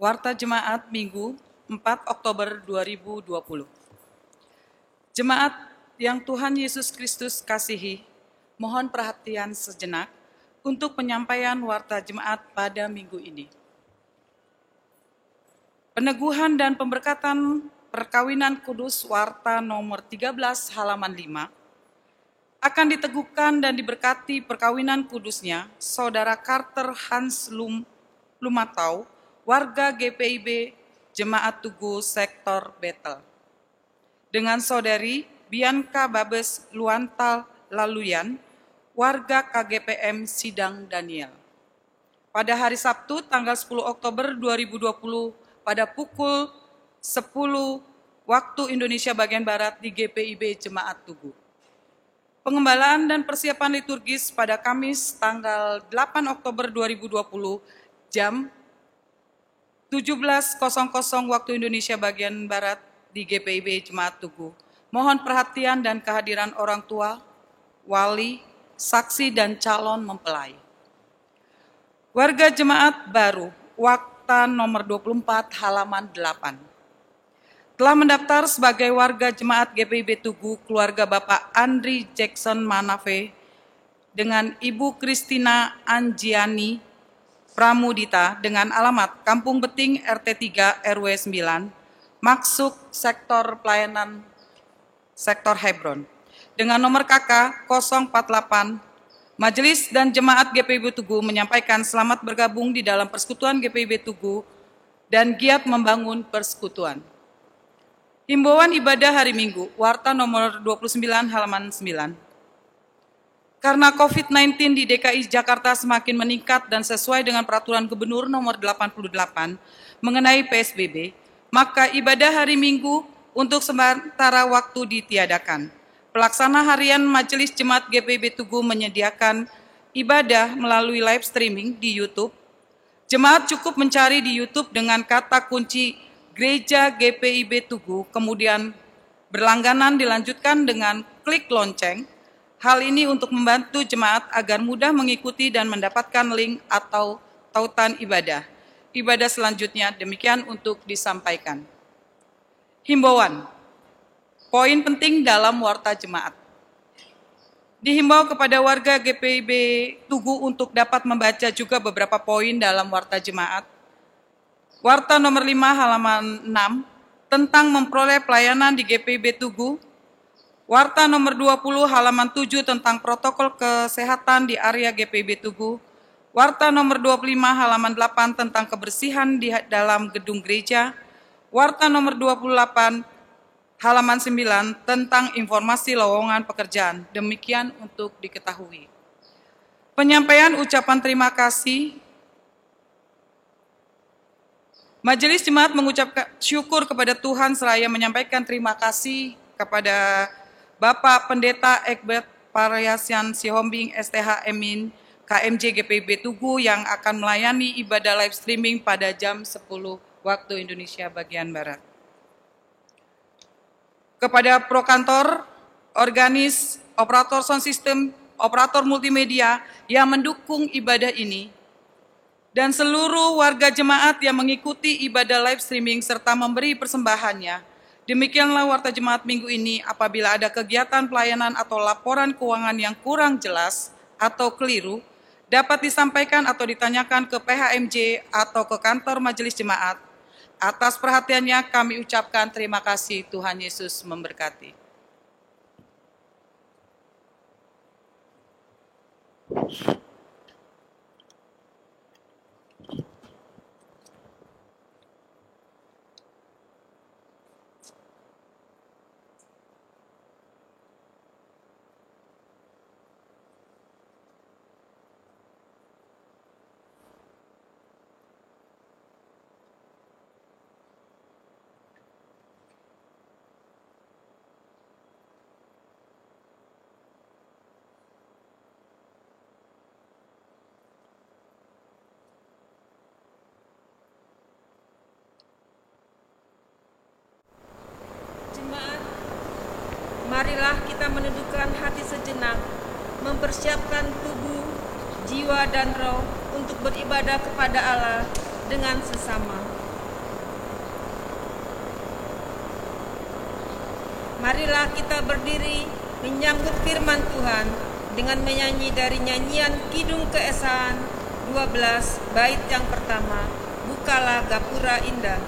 Warta Jemaat Minggu 4 Oktober 2020. Jemaat yang Tuhan Yesus Kristus kasihi, mohon perhatian sejenak untuk penyampaian warta jemaat pada minggu ini. Peneguhan dan pemberkatan perkawinan kudus warta nomor 13 halaman 5 akan diteguhkan dan diberkati perkawinan kudusnya Saudara Carter Hans Lumatau, warga GPIB Jemaat Tugu Sektor Betel, dengan Saudari Bianca Babes Luantal Laluyan, warga KGPM Sidang Daniel. Pada hari Sabtu tanggal 10 Oktober 2020 pada pukul 10 waktu Indonesia bagian Barat di GPIB Jemaat Tugu. Pengembalaan dan persiapan liturgis pada Kamis tanggal 8 Oktober 2020 jam 17.00 waktu Indonesia bagian Barat di GPIB Jemaat Tugu. Mohon perhatian dan kehadiran orang tua, wali, saksi, dan calon mempelai. Warga jemaat baru, Warta nomor 24 halaman 8. Telah mendaftar sebagai warga jemaat GPIB Tugu keluarga Bapak Andri Jackson Manafe dengan Ibu Kristina Anjiani Pramudita dengan alamat Kampung Beting RT 3 RW 9, Maksuk Sektor Pelayanan Sektor Hebron, dengan nomor KK 048. Majelis dan Jemaat GPIB Tugu menyampaikan selamat bergabung di dalam Persekutuan GPIB Tugu dan giat membangun persekutuan. Himbauan ibadah hari Minggu, Warta nomor 29 halaman 9. Karena COVID-19 di DKI Jakarta semakin meningkat dan sesuai dengan Peraturan Gubernur nomor 88 mengenai PSBB, maka ibadah hari Minggu untuk sementara waktu ditiadakan. Pelaksana harian Majelis Jemaat GPIB Tugu menyediakan ibadah melalui live streaming di YouTube. Jemaat cukup mencari di YouTube dengan kata kunci Gereja GPIB Tugu, kemudian berlangganan dilanjutkan dengan klik lonceng. Hal ini untuk membantu jemaat agar mudah mengikuti dan mendapatkan link atau tautan ibadah. Ibadah selanjutnya demikian untuk disampaikan. Himbauan. Poin penting dalam warta jemaat. Dihimbau kepada warga GPIB Tugu untuk dapat membaca juga beberapa poin dalam warta jemaat. Warta nomor 5 halaman 6 tentang memperoleh pelayanan di GPIB Tugu. Warta nomor 20 halaman 7 tentang protokol kesehatan di area GPIB Tugu. Warta nomor 25 halaman 8 tentang kebersihan di dalam gedung gereja. Warta nomor 28 halaman 9 tentang informasi lowongan pekerjaan. Demikian untuk diketahui. Penyampaian ucapan terima kasih. Majelis Jemaat mengucapkan syukur kepada Tuhan seraya menyampaikan terima kasih kepada Bapak Pendeta Egbert Parayasyan Sihombing STH Emin KMJ GPIB Tugu yang akan melayani ibadah live streaming pada jam 10 waktu Indonesia bagian Barat. Kepada Prokantor, organis, operator sound system, operator multimedia yang mendukung ibadah ini, dan seluruh warga jemaat yang mengikuti ibadah live streaming serta memberi persembahannya. Demikianlah warta jemaat minggu ini. Apabila ada kegiatan pelayanan atau laporan keuangan yang kurang jelas atau keliru, dapat disampaikan atau ditanyakan ke PHMJ atau ke kantor majelis jemaat. Atas perhatiannya kami ucapkan terima kasih. Tuhan Yesus memberkati. Marilah kita menundukkan hati sejenak, mempersiapkan tubuh, jiwa, dan roh untuk beribadah kepada Allah dengan sesama. Marilah kita berdiri menyambut firman Tuhan dengan menyanyi dari nyanyian Kidung Keesahan 12 bait yang pertama, Bukalah Gapura Indah.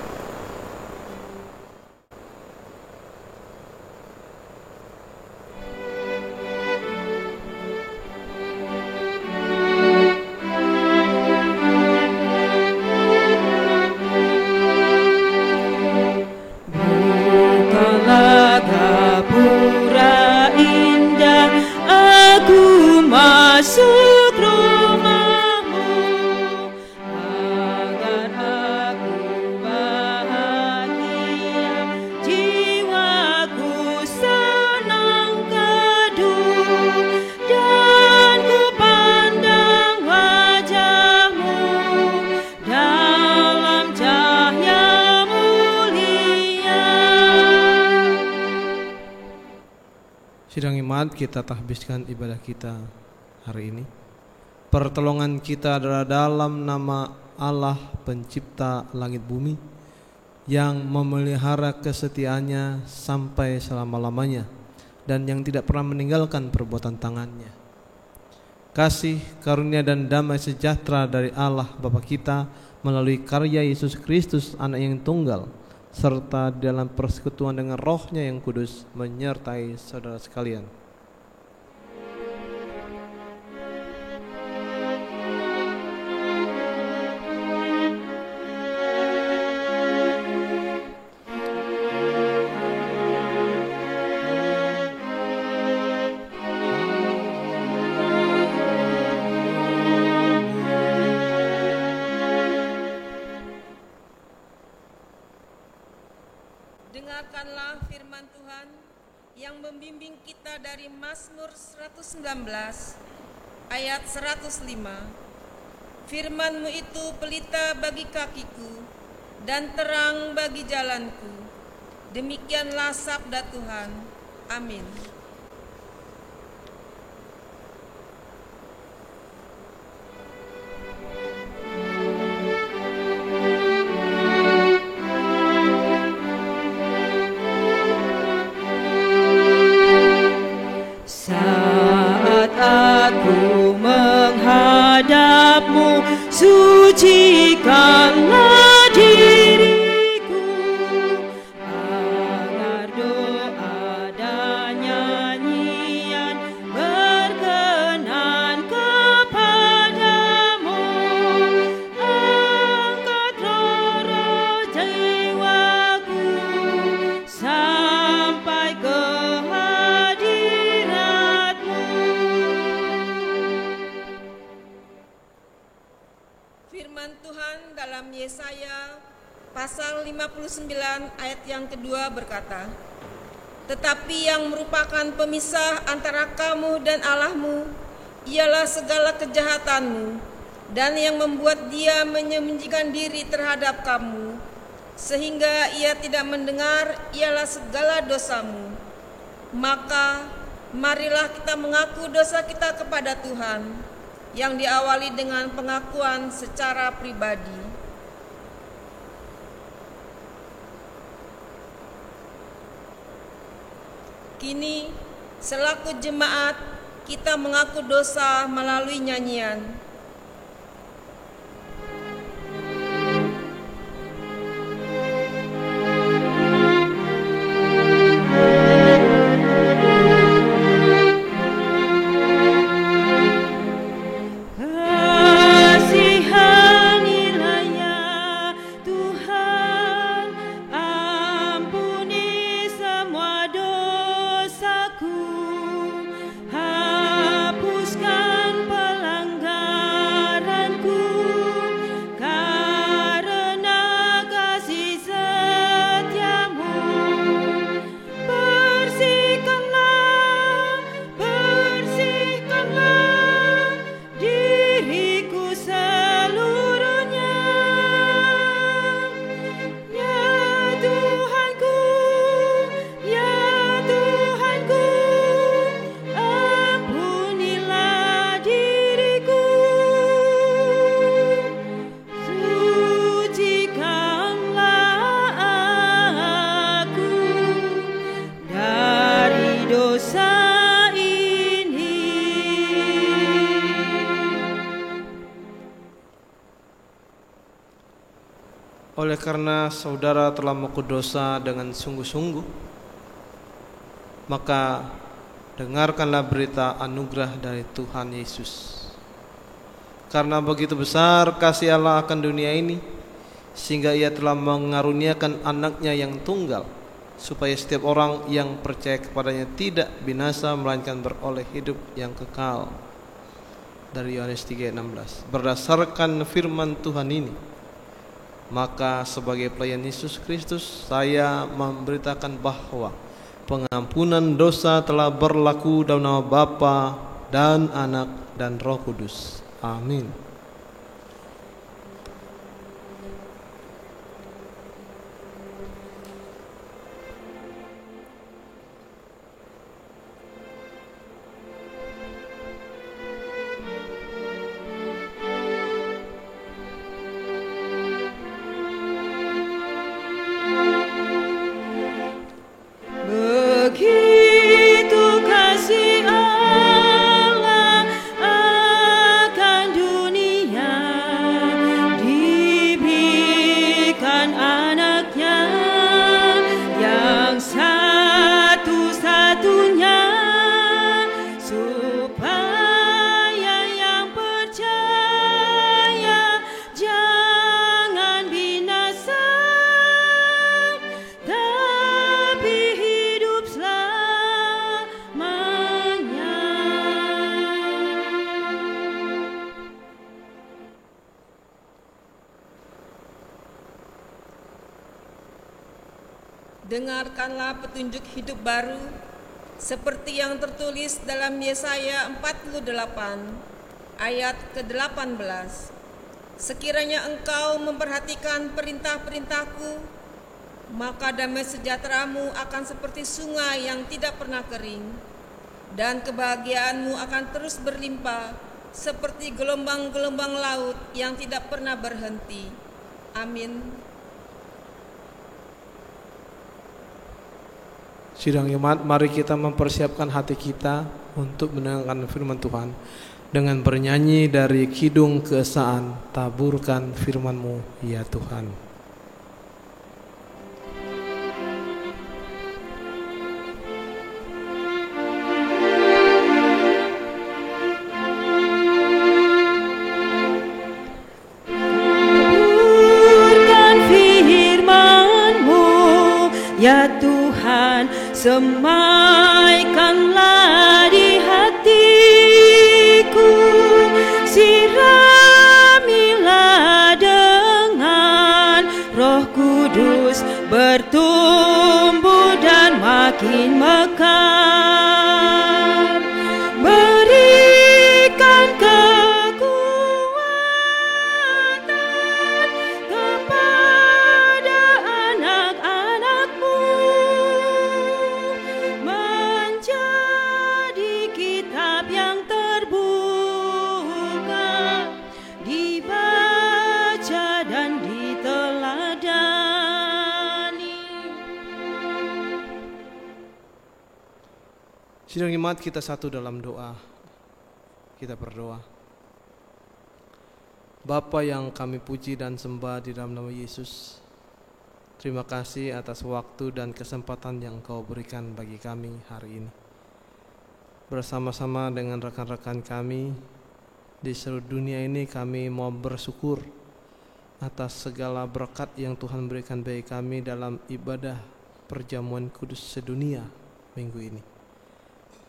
Masuk rumahmu agar aku bahagia, jiwaku senang teduh, dan ku pandang wajahmu dalam cahaya mulia. Sidang iman, kita tahbiskan ibadah kita hari ini. Pertolongan kita adalah dalam nama Allah pencipta langit bumi, yang memelihara kesetiaannya sampai selama-lamanya dan yang tidak pernah meninggalkan perbuatan tangannya. Kasih, karunia dan damai sejahtera dari Allah Bapa kita melalui karya Yesus Kristus anak yang tunggal, serta dalam persekutuan dengan Roh-Nya yang kudus menyertai saudara sekalian. Dengarkanlah firman Tuhan yang membimbing kita dari Mazmur 119 ayat 105. Firman-Mu itu pelita bagi kakiku dan terang bagi jalanku. Demikianlah sabda Tuhan. Amin. Sucikanlah diriku agar doa dan nyanyian berkenan kepadamu. Angkat roh jiwaku sampai ke hadirat-Mu. Firman Tuhan dalam Yesaya pasal 59 ayat yang kedua berkata, "Tetapi yang merupakan pemisah antara kamu dan Allahmu ialah segala kejahatanmu, dan yang membuat Dia menyembunyikan diri terhadap kamu sehingga Ia tidak mendengar ialah segala dosamu. Maka marilah kita mengaku dosa kita kepada Tuhan, yang diawali dengan pengakuan secara pribadi." Kini, selaku jemaat, kita mengaku dosa melalui nyanyian. Hapuskan pelanggaran Oleh karena saudara telah mengaku dosa dengan sungguh-sungguh, maka dengarkanlah berita anugerah dari Tuhan Yesus. Karena begitu besar kasih Allah akan dunia ini, sehingga Ia telah mengaruniakan anaknya yang tunggal, supaya setiap orang yang percaya kepadanya tidak binasa, melainkan beroleh hidup yang kekal. Dari Yohanes 3:16. Berdasarkan firman Tuhan ini, maka sebagai pelayan Yesus Kristus, saya memberitakan bahwa pengampunan dosa telah berlaku dalam nama Bapa dan Anak dan Roh Kudus. Amin. Begitu kasih Allah akan dunia, diberikan anaknya yang satu-satunya, supaya yang percaya jangan binasa, tapi hidup selamanya. Dengarkanlah petunjuk hidup baru seperti yang tertulis dalam Yesaya 48 ayat ke-18. Sekiranya engkau memperhatikan perintah-perintahku, maka damai sejahteramu akan seperti sungai yang tidak pernah kering, dan kebahagiaanmu akan terus berlimpah seperti gelombang-gelombang laut yang tidak pernah berhenti. Amin. Sidang jemaat, mari kita mempersiapkan hati kita untuk mendengarkan firman Tuhan dengan bernyanyi dari Kidung Keesaan, taburkan firman-Mu ya Tuhan. Taburkan firman-Mu ya Tuhan, semaikanlah di hatiku, siramilah dengan Roh Kudus, bertumbuh dan makin mekar. Berikan kekuatan kepada anak-anak-Mu, menjadi kitab yang terbuka, dibaca dan diteladani. Sidang jemaat, kita satu dalam doa. Kita berdoa. Bapa yang kami puji dan sembah di dalam nama Yesus, terima kasih atas waktu dan kesempatan yang Kau berikan bagi kami hari ini. Bersama-sama dengan rekan-rekan kami di seluruh dunia ini, kami mau bersyukur atas segala berkat yang Tuhan berikan bagi kami dalam ibadah perjamuan kudus sedunia minggu ini.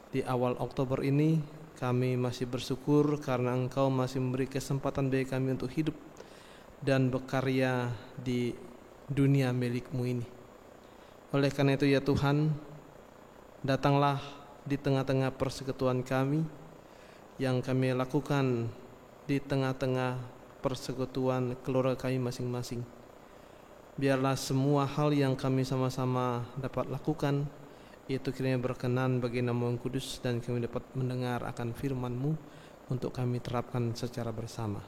Di awal Oktober ini, kami masih bersyukur karena Engkau masih memberi kesempatan bagi kami untuk hidup dan berkarya di dunia milik-Mu ini. Oleh karena itu ya Tuhan, datanglah di tengah-tengah persekutuan kami yang kami lakukan di tengah-tengah persekutuan keluarga kami masing-masing. Biarlah semua hal yang kami sama-sama dapat lakukan itu kiranya berkenan bagi nama-Mu kudus, dan kami dapat mendengar akan firman-Mu untuk kami terapkan secara bersama.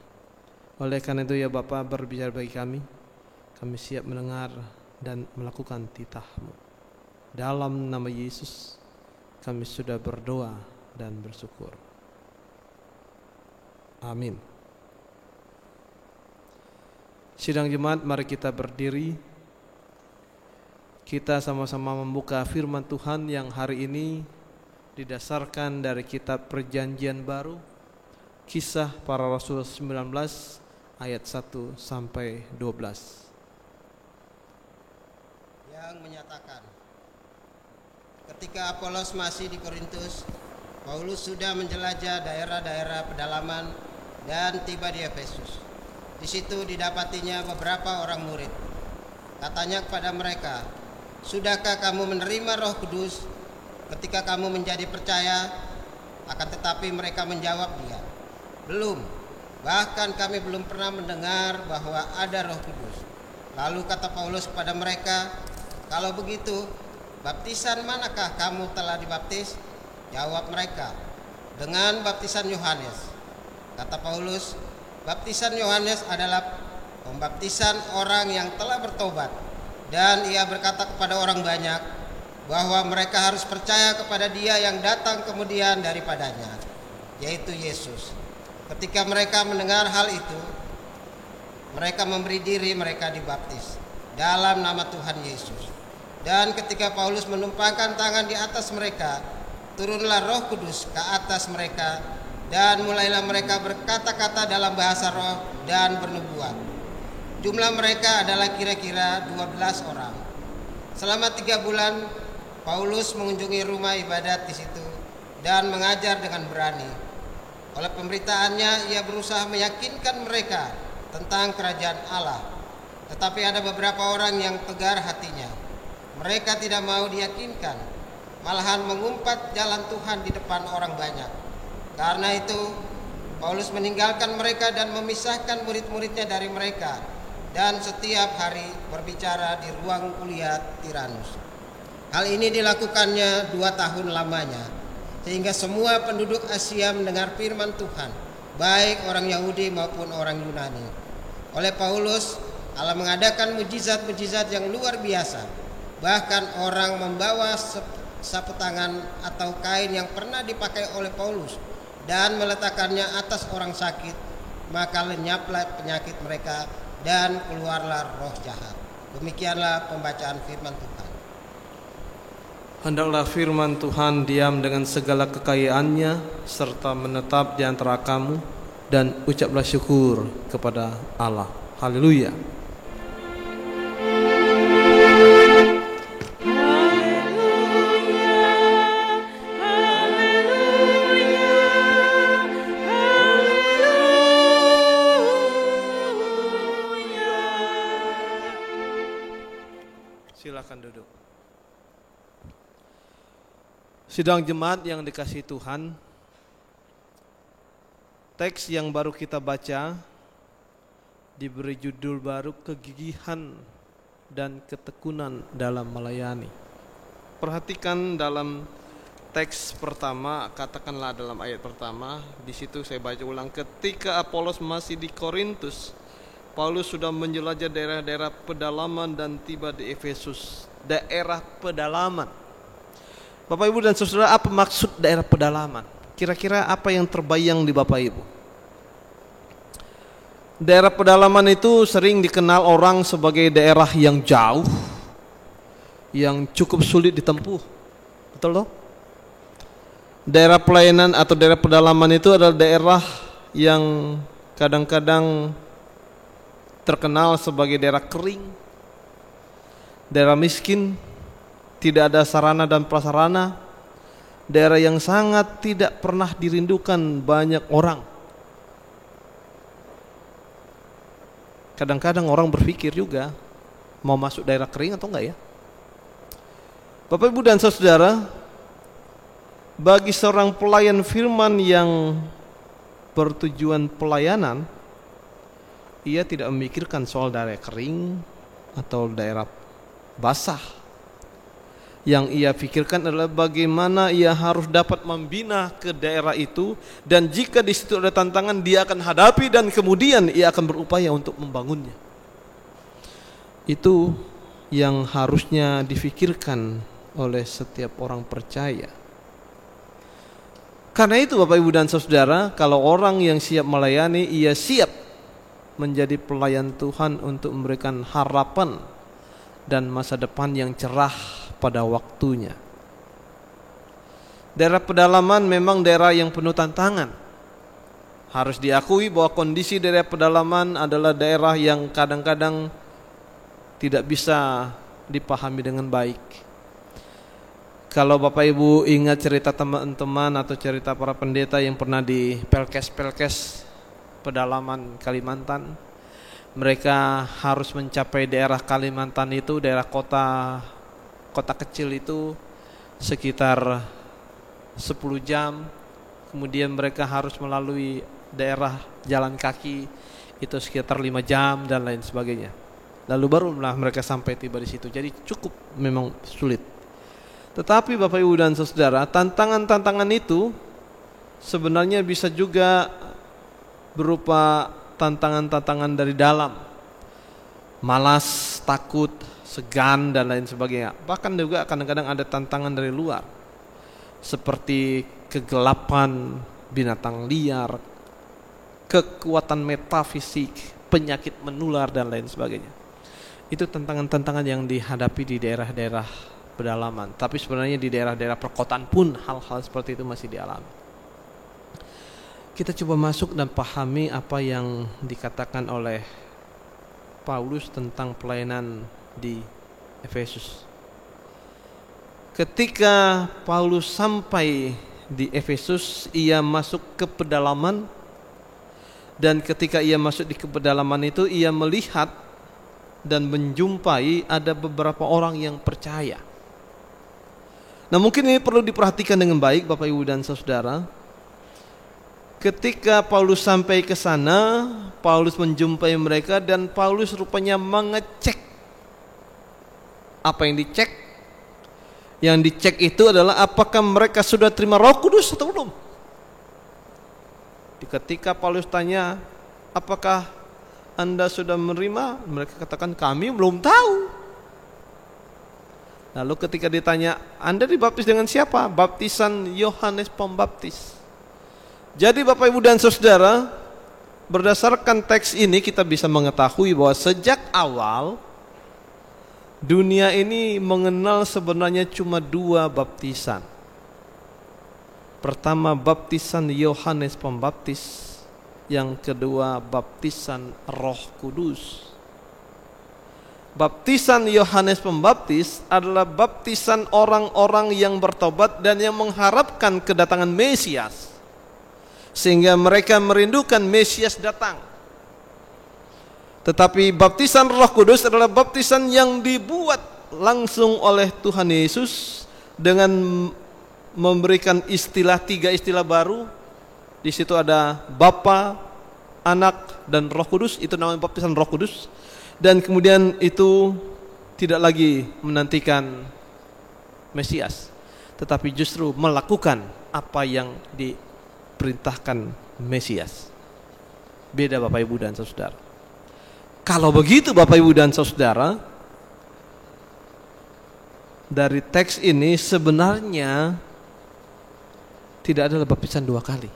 Oleh karena itu ya Bapa, berbicara bagi kami siap mendengar dan melakukan titah-Mu. Dalam nama Yesus kami sudah berdoa dan bersyukur. Amin. Sidang jemaat, mari kita berdiri. Kita sama-sama membuka firman Tuhan yang hari ini didasarkan dari kitab Perjanjian Baru, Kisah Para Rasul 19 ayat 1 sampai 12. Yang menyatakan, ketika Apolos masih di Korintus, Paulus sudah menjelajah daerah-daerah pedalaman dan tiba di Efesus. Di situ didapatinya beberapa orang murid. Katanya kepada mereka, "Sudahkah kamu menerima Roh Kudus ketika kamu menjadi percaya?" Akan tetapi mereka menjawab dia, "Belum, bahkan kami belum pernah mendengar bahwa ada Roh Kudus." Lalu kata Paulus kepada mereka, "Kalau begitu, baptisan manakah kamu telah dibaptis?" Jawab mereka, "Dengan baptisan Yohanes." Kata Paulus, "Baptisan Yohanes adalah pembaptisan orang yang telah bertobat." Dan ia berkata kepada orang banyak bahwa mereka harus percaya kepada Dia yang datang kemudian daripadanya, yaitu Yesus. Ketika mereka mendengar hal itu, mereka memberi diri mereka dibaptis dalam nama Tuhan Yesus. Dan ketika Paulus menumpangkan tangan di atas mereka, turunlah Roh Kudus ke atas mereka, dan mulailah mereka berkata-kata dalam bahasa roh dan bernubuat. Jumlah mereka adalah kira-kira 12 orang. Selama 3 bulan Paulus mengunjungi rumah ibadat di situ dan mengajar dengan berani. Oleh pemberitaannya ia berusaha meyakinkan mereka tentang kerajaan Allah. Tetapi ada beberapa orang yang tegar hatinya. Mereka tidak mau diyakinkan, malahan mengumpat jalan Tuhan di depan orang banyak. Karena itu Paulus meninggalkan mereka dan memisahkan murid-muridnya dari mereka, dan setiap hari berbicara di ruang kuliah Tiranus. Hal ini dilakukannya 2 tahun lamanya, sehingga semua penduduk Asia mendengar firman Tuhan, baik orang Yahudi maupun orang Yunani. Oleh Paulus, Allah mengadakan mujizat-mujizat yang luar biasa. Bahkan orang membawa sapu tangan atau kain yang pernah dipakai oleh Paulus dan meletakkannya atas orang sakit, maka lenyaplah penyakit mereka dan keluarlah roh jahat. Demikianlah pembacaan firman Tuhan. Hendaklah firman Tuhan diam dengan segala kekayaannya serta menetap di antara kamu, dan ucaplah syukur kepada Allah. Haleluya. Silakan duduk. Sidang jemaat yang dikasihi Tuhan, teks yang baru kita baca diberi judul baru, kegigihan dan ketekunan dalam melayani. Perhatikan dalam teks pertama, katakanlah dalam ayat pertama, di situ saya baca ulang, ketika Apolos masih di Korintus, Paulus sudah menjelajah daerah-daerah pedalaman dan tiba di Efesus. Daerah pedalaman. Bapak Ibu dan Saudara, apa maksud daerah pedalaman? Kira-kira apa yang terbayang di Bapak Ibu? Daerah pedalaman itu sering dikenal orang sebagai daerah yang jauh, yang cukup sulit ditempuh. Betul toh? Daerah pelayanan atau daerah pedalaman itu adalah daerah yang kadang-kadang terkenal sebagai daerah kering, daerah miskin, tidak ada sarana dan prasarana, daerah yang sangat tidak pernah dirindukan banyak orang. Kadang-kadang orang berpikir juga, mau masuk daerah kering atau enggak ya? Bapak Ibu dan Saudara, bagi seorang pelayan firman yang bertujuan pelayanan, ia tidak memikirkan soal daerah kering atau daerah basah. Yang ia pikirkan adalah bagaimana ia harus dapat membina ke daerah itu, dan jika di situ ada tantangan dia akan hadapi dan kemudian ia akan berupaya untuk membangunnya. Itu yang harusnya difikirkan oleh setiap orang percaya. Karena itu Bapak Ibu dan Saudara, kalau orang yang siap melayani, ia siap menjadi pelayan Tuhan untuk memberikan harapan dan masa depan yang cerah pada waktunya. Daerah pedalaman memang daerah yang penuh tantangan. Harus diakui bahwa kondisi daerah pedalaman adalah daerah yang kadang-kadang tidak bisa dipahami dengan baik. Kalau Bapak Ibu ingat cerita teman-teman atau cerita para pendeta yang pernah di Pelkes pedalaman Kalimantan, mereka harus mencapai daerah Kalimantan itu, daerah kota kecil itu sekitar 10 jam. Kemudian mereka harus melalui daerah jalan kaki itu sekitar 5 jam dan lain sebagainya. Lalu barulah mereka sampai tiba di situ. Jadi cukup memang sulit. Tetapi Bapak Ibu dan Saudara, tantangan-tantangan itu sebenarnya bisa juga berupa tantangan-tantangan dari dalam. Malas, takut, segan dan lain sebagainya. Bahkan juga kadang-kadang ada tantangan dari luar. Seperti kegelapan, binatang liar, kekuatan metafisik, penyakit menular dan lain sebagainya. Itu tantangan-tantangan yang dihadapi di daerah-daerah pedalaman. Tapi sebenarnya di daerah-daerah perkotaan pun hal-hal seperti itu masih dialami. Kita coba masuk dan pahami apa yang dikatakan oleh Paulus tentang pelayanan di Efesus. Ketika Paulus sampai di Efesus, ia masuk ke pedalaman, dan ketika ia masuk di pedalaman itu, ia melihat dan menjumpai ada beberapa orang yang percaya. Nah, mungkin ini perlu diperhatikan dengan baik Bapak Ibu dan Saudara. Ketika Paulus sampai ke sana, Paulus menjumpai mereka dan Paulus rupanya mengecek. Apa yang dicek? Yang dicek itu adalah apakah mereka sudah terima Roh Kudus atau belum. Ketika Paulus tanya, apakah Anda sudah menerima? Mereka katakan, kami belum tahu. Lalu ketika ditanya, Anda dibaptis dengan siapa? Baptisan Yohanes Pembaptis. Jadi Bapak Ibu dan Saudara, berdasarkan teks ini kita bisa mengetahui bahwa sejak awal dunia ini mengenal sebenarnya cuma 2 baptisan. Pertama, baptisan Yohanes Pembaptis. Yang kedua, baptisan Roh Kudus. Baptisan Yohanes Pembaptis adalah baptisan orang-orang yang bertobat dan yang mengharapkan kedatangan Mesias, sehingga mereka merindukan Mesias datang. Tetapi baptisan Roh Kudus adalah baptisan yang dibuat langsung oleh Tuhan Yesus dengan memberikan 3 istilah baru. Di situ ada Bapa, Anak, dan Roh Kudus. Itu namanya baptisan Roh Kudus. Dan kemudian itu tidak lagi menantikan Mesias, tetapi justru melakukan apa yang diperintahkan Mesias. Beda Bapak Ibu dan Saudara. Kalau begitu Bapak Ibu dan Saudara, dari teks ini sebenarnya tidak ada baptisan 2 kali.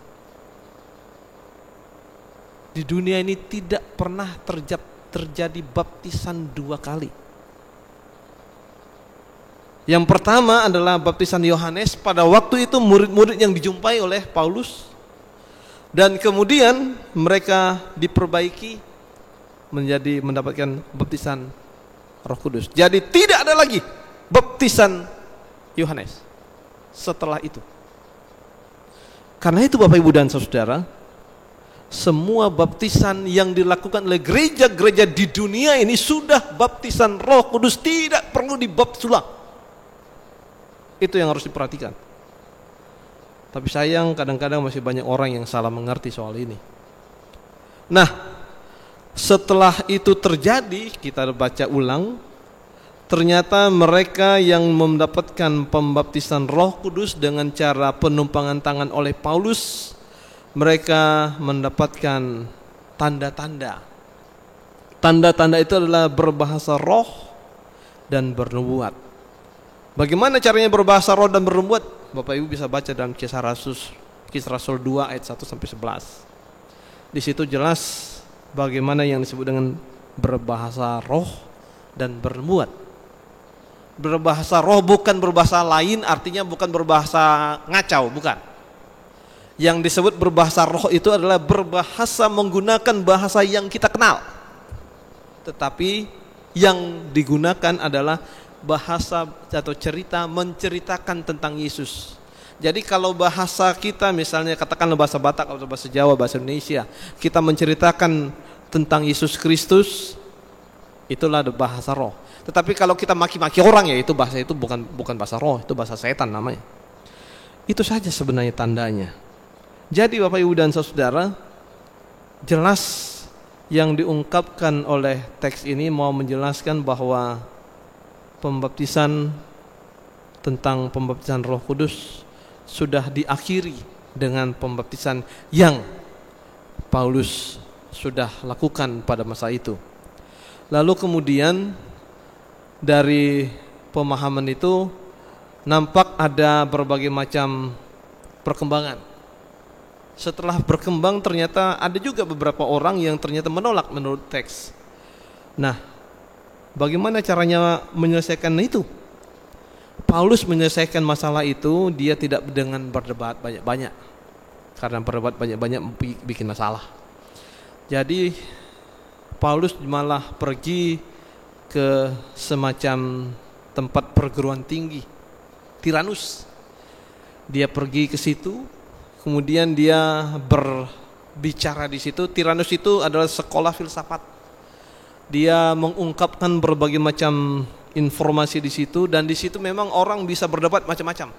Di dunia ini tidak pernah terjadi baptisan 2 kali. Yang pertama adalah baptisan Yohanes. Pada waktu itu murid-murid yang dijumpai oleh Paulus, dan kemudian mereka diperbaiki menjadi mendapatkan baptisan Roh Kudus. Jadi tidak ada lagi baptisan Yohanes setelah itu. Karena itu Bapak Ibu dan Saudara, semua baptisan yang dilakukan oleh gereja-gereja di dunia ini sudah baptisan Roh Kudus, tidak perlu dibaptis ulang. Itu yang harus diperhatikan. Tapi sayang kadang-kadang masih banyak orang yang salah mengerti soal ini. Nah, setelah itu terjadi, kita baca ulang, ternyata mereka yang mendapatkan pembaptisan Roh Kudus dengan cara penumpangan tangan oleh Paulus, mereka mendapatkan tanda-tanda. Tanda-tanda itu adalah berbahasa roh dan bernubuat. Bagaimana caranya berbahasa roh dan bernubuat? Bapak Ibu bisa baca dalam Kisah Rasul 2 ayat 1 sampai 11. Di situ jelas bagaimana yang disebut dengan berbahasa roh dan bernubuat. Berbahasa roh bukan berbahasa lain, artinya bukan berbahasa ngacau, bukan. Yang disebut berbahasa roh itu adalah berbahasa menggunakan bahasa yang kita kenal. Tetapi yang digunakan adalah bahasa atau cerita menceritakan tentang Yesus. Jadi kalau bahasa kita misalnya katakanlah bahasa Batak atau bahasa Jawa, bahasa Indonesia, kita menceritakan tentang Yesus Kristus, itulah bahasa roh. Tetapi kalau kita maki-maki orang, ya itu bahasa itu bukan bahasa roh, itu bahasa setan namanya. Itu saja sebenarnya tandanya. Jadi Bapak Ibu dan Saudara, jelas yang diungkapkan oleh teks ini mau menjelaskan bahwa tentang pembaptisan Roh Kudus sudah diakhiri dengan pembaptisan yang Paulus sudah lakukan pada masa itu. Lalu kemudian dari pemahaman itu nampak ada berbagai macam perkembangan. Setelah berkembang ternyata ada juga beberapa orang yang ternyata menolak menurut teks. Nah, bagaimana caranya menyelesaikan itu? Paulus menyelesaikan masalah itu dia tidak dengan berdebat banyak-banyak. Karena berdebat banyak-banyak bikin masalah. Jadi Paulus malah pergi ke semacam tempat perguruan tinggi Tiranus. Dia pergi ke situ, kemudian dia berbicara di situ. Tiranus itu adalah sekolah filsafat. Dia mengungkapkan berbagai macam informasi di situ, dan di situ memang orang bisa berdebat macam-macam.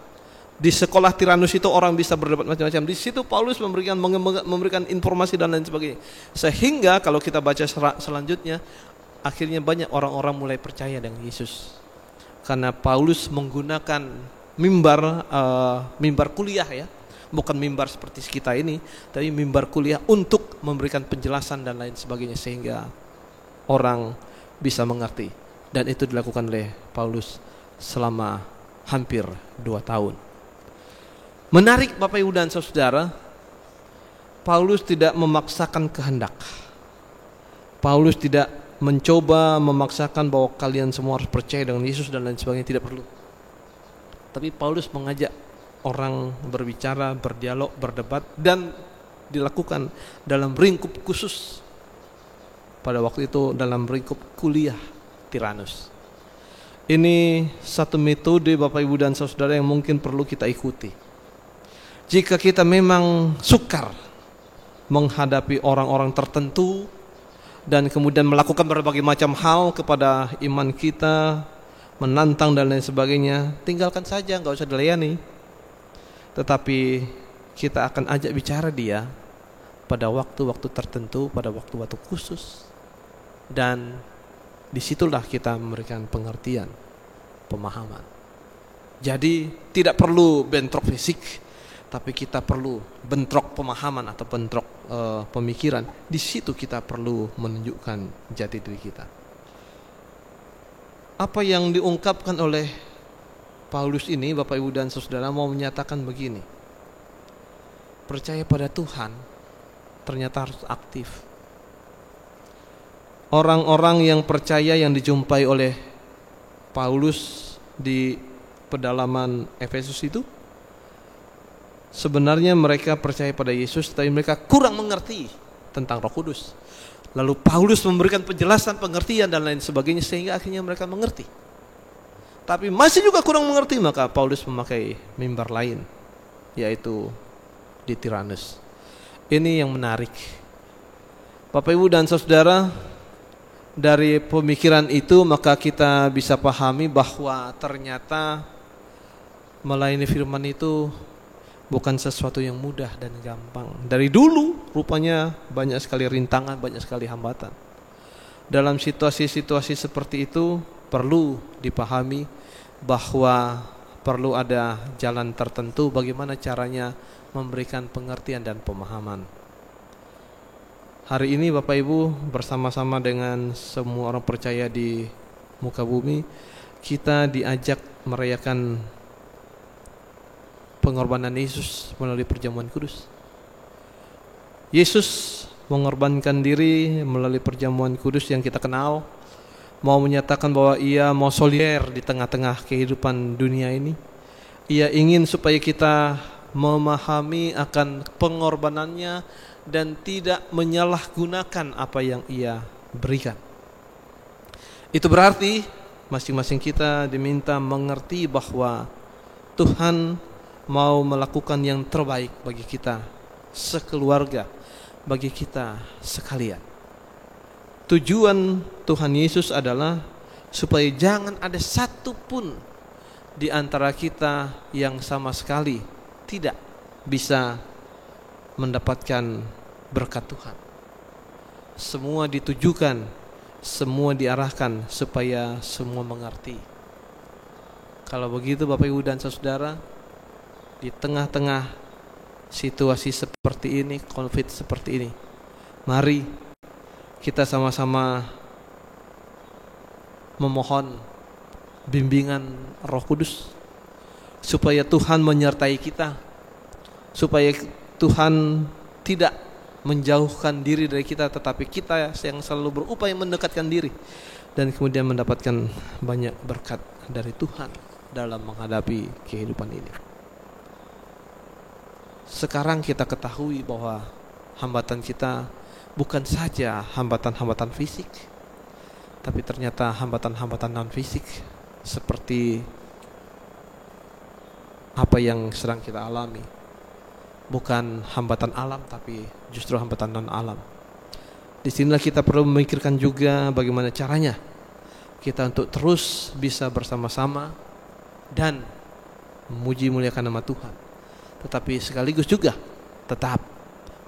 Di sekolah Tiranus itu orang bisa berdebat macam-macam. Di situ Paulus memberikan informasi dan lain sebagainya. Sehingga kalau kita baca selanjutnya, akhirnya banyak orang-orang mulai percaya dengan Yesus. Karena Paulus menggunakan mimbar kuliah, ya. Bukan mimbar seperti kita ini, tapi mimbar kuliah untuk memberikan penjelasan dan lain sebagainya sehingga orang bisa mengerti. Dan itu dilakukan oleh Paulus selama hampir 2 tahun. Menarik Bapak Ibu dan Saudara, Paulus tidak memaksakan kehendak. Paulus tidak mencoba memaksakan bahwa kalian semua harus percaya dengan Yesus dan lain sebagainya, tidak perlu. Tapi Paulus mengajak orang berbicara, berdialog, berdebat, dan dilakukan dalam lingkup khusus. Pada waktu itu dalam lingkup kuliah Tiranus. Ini satu metode Bapak Ibu dan Saudara yang mungkin perlu kita ikuti. Jika kita memang sukar menghadapi orang-orang tertentu dan kemudian melakukan berbagai macam hal kepada iman kita, menantang dan lain sebagainya, tinggalkan saja, nggak usah dilayani. Tetapi kita akan ajak bicara dia pada waktu-waktu tertentu, pada waktu-waktu khusus, dan disitulah kita memberikan pengertian, pemahaman. Jadi tidak perlu bentrok fisik, tapi kita perlu bentrok pemahaman atau bentrok pemikiran. Di situ kita perlu menunjukkan jati diri kita. Apa yang diungkapkan oleh Paulus ini, Bapak Ibu dan Saudara, mau menyatakan begini. Percaya pada Tuhan ternyata harus aktif. Orang-orang yang percaya yang dijumpai oleh Paulus di pedalaman Efesus itu, sebenarnya mereka percaya pada Yesus, tapi mereka kurang mengerti tentang Roh Kudus. Lalu Paulus memberikan penjelasan, pengertian dan lain sebagainya sehingga akhirnya mereka mengerti. Tapi masih juga kurang mengerti, maka Paulus memakai mimbar lain, yaitu di Tiranus. Ini yang menarik. Bapak Ibu dan Saudara, dari pemikiran itu maka kita bisa pahami bahwa ternyata melayani firman itu bukan sesuatu yang mudah dan gampang. Dari dulu rupanya banyak sekali rintangan, banyak sekali hambatan. Dalam situasi-situasi seperti itu perlu dipahami bahwa perlu ada jalan tertentu bagaimana caranya memberikan pengertian dan pemahaman. Hari ini Bapak Ibu bersama-sama dengan semua orang percaya di muka bumi, kita diajak merayakan pengorbanan Yesus melalui perjamuan kudus. Yesus mengorbankan diri melalui perjamuan kudus yang kita kenal, mau menyatakan bahwa ia mau solier di tengah-tengah kehidupan dunia ini. Ia ingin supaya kita memahami akan pengorbanannya dan tidak menyalahgunakan apa yang ia berikan. Itu berarti masing-masing kita diminta mengerti bahwa Tuhan mau melakukan yang terbaik bagi kita sekeluarga, bagi kita sekalian. Tujuan Tuhan Yesus adalah supaya jangan ada satu pun di antara kita yang sama sekali tidak bisa mendapatkan berkat Tuhan. Semua ditujukan, semua diarahkan supaya semua mengerti. Kalau begitu Bapak Ibu dan Saudara, di tengah-tengah situasi seperti ini, konflik seperti ini, mari kita sama-sama memohon bimbingan Roh Kudus supaya Tuhan menyertai kita, supaya Tuhan tidak menjauhkan diri dari kita, tetapi kita yang selalu berupaya mendekatkan diri dan kemudian mendapatkan banyak berkat dari Tuhan dalam menghadapi kehidupan ini. Sekarang kita ketahui bahwa hambatan kita bukan saja hambatan-hambatan fisik, tapi ternyata hambatan-hambatan non-fisik seperti apa yang sedang kita alami. Bukan hambatan alam, tapi justru hambatan non-alam. Di sinilah kita perlu memikirkan juga bagaimana caranya kita untuk terus bisa bersama-sama dan memuji muliakan nama Tuhan, tetapi sekaligus juga tetap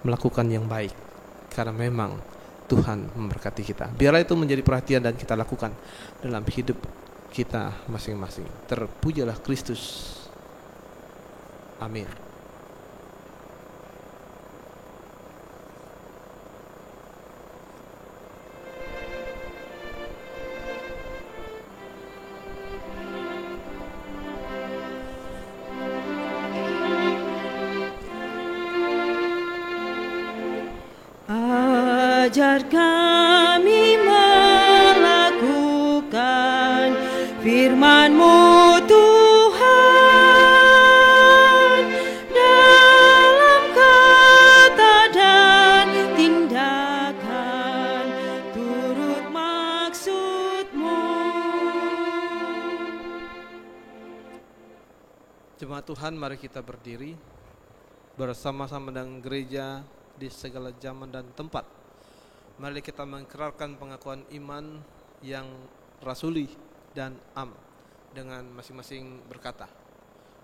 melakukan yang baik, karena memang Tuhan memberkati kita. Biarlah itu menjadi perhatian dan kita lakukan dalam hidup kita masing-masing. Terpujilah Kristus. Amin. Ajar kami melakukan firman-Mu Tuhan, dalam kata dan tindakan turut maksud-Mu. Jemaat Tuhan, mari kita berdiri bersama-sama dengan gereja di segala zaman dan tempat. Mari kita mengikrarkan pengakuan iman yang rasuli dan am dengan masing-masing berkata,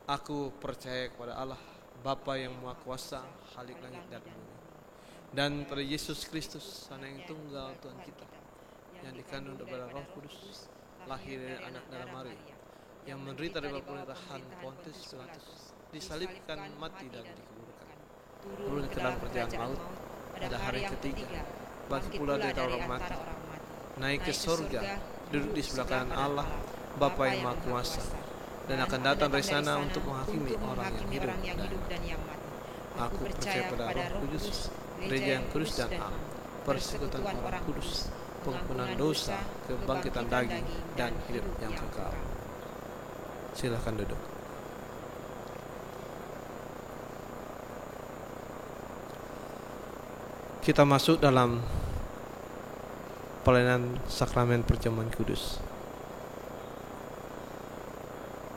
aku percaya kepada Allah Bapa yang Maha Kuasa, Khalik langit dan bumi, dan pada Yesus Kristus, Anak yang tunggal Tuhan kita, yang dikandung daripada Roh Kudus, lahir dari anak dalam Maria, yang menderita dari pemerintahan Pontius Pilatus, disalibkan, mati dan dikuburkan, turun ke dalam perjalanan maut pada hari yang ketiga, bangkit pula dari orang mati, naik ke surga, duduk di sebelah kanan Allah Bapa yang Maha Kuasa, dan akan datang dari sana untuk menghakimi orang yang hidup dan yang mati. Aku percaya pada Roh Kudus, gereja yang kudus dan am, persekutuan orang kudus, pengampunan dosa, kebangkitan daging, dan hidup yang kekal. Silakan duduk. Kita masuk dalam pelayanan sakramen perjamuan kudus.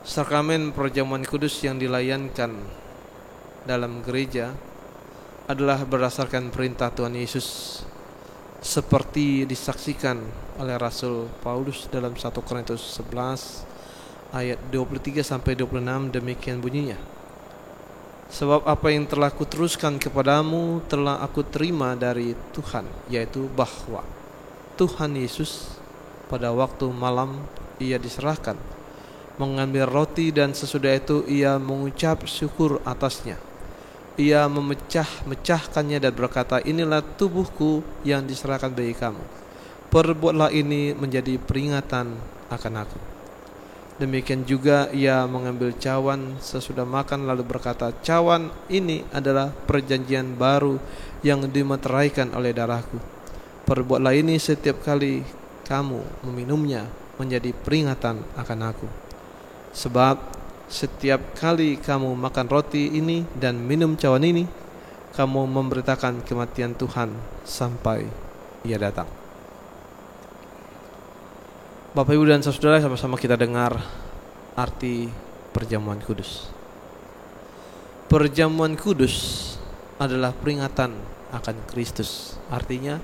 Sakramen perjamuan kudus yang dilayankan dalam gereja adalah berdasarkan perintah Tuhan Yesus, seperti disaksikan oleh Rasul Paulus dalam 1 Korintus 11 ayat 23 sampai 26. Demikian bunyinya: sebab apa yang telah kuteruskan kepadamu telah aku terima dari Tuhan, yaitu bahwa Tuhan Yesus pada waktu malam ia diserahkan, mengambil roti dan sesudah itu ia mengucap syukur atasnya. Ia memecah-mecahkannya dan berkata, inilah tubuhku yang diserahkan bagi kamu. Perbuatlah ini menjadi peringatan akan aku. Demikian juga ia mengambil cawan sesudah makan lalu berkata, cawan ini adalah perjanjian baru yang dimeteraikan oleh darahku. Perbuatlah ini setiap kali kamu meminumnya menjadi peringatan akan aku. Sebab setiap kali kamu makan roti ini dan minum cawan ini, kamu memberitakan kematian Tuhan sampai Ia datang. Bapak, Ibu, dan saudara, sama-sama kita dengar arti perjamuan kudus. Perjamuan kudus adalah peringatan akan Kristus. Artinya,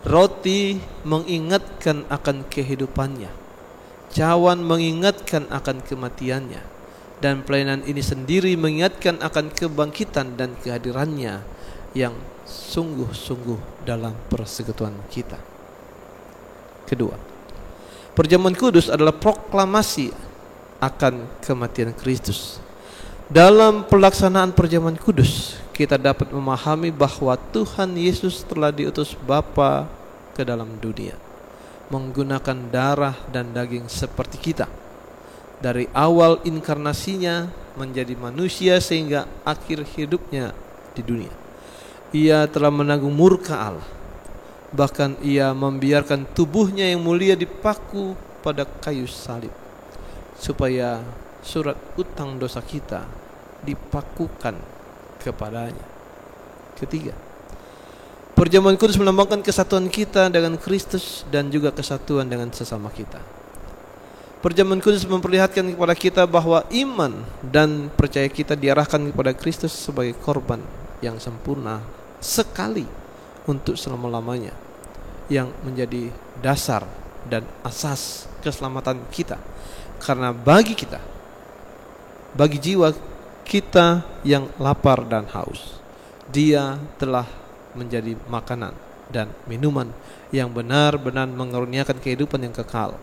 roti mengingatkan akan kehidupannya, cawan mengingatkan akan kematiannya, dan pelayanan ini sendiri mengingatkan akan kebangkitan dan kehadirannya yang sungguh-sungguh dalam persekutuan kita. Kedua, perjamuan kudus adalah proklamasi akan kematian Kristus. Dalam pelaksanaan perjamuan kudus, kita dapat memahami bahwa Tuhan Yesus telah diutus Bapa ke dalam dunia, menggunakan darah dan daging seperti kita. Dari awal inkarnasinya menjadi manusia sehingga akhir hidupnya di dunia, Ia telah menanggung murka Allah. Bahkan Ia membiarkan tubuhnya yang mulia dipaku pada kayu salib, supaya surat utang dosa kita dipakukan kepadanya. Ketiga, perjamuan kudus melambangkan kesatuan kita dengan Kristus dan juga kesatuan dengan sesama kita. Perjamuan kudus memperlihatkan kepada kita bahwa iman dan percaya kita diarahkan kepada Kristus sebagai korban yang sempurna sekali untuk selama-lamanya, yang menjadi dasar dan asas keselamatan kita. Karena bagi jiwa kita yang lapar dan haus, Dia telah menjadi makanan dan minuman yang benar-benar mengaruniakan kehidupan yang kekal.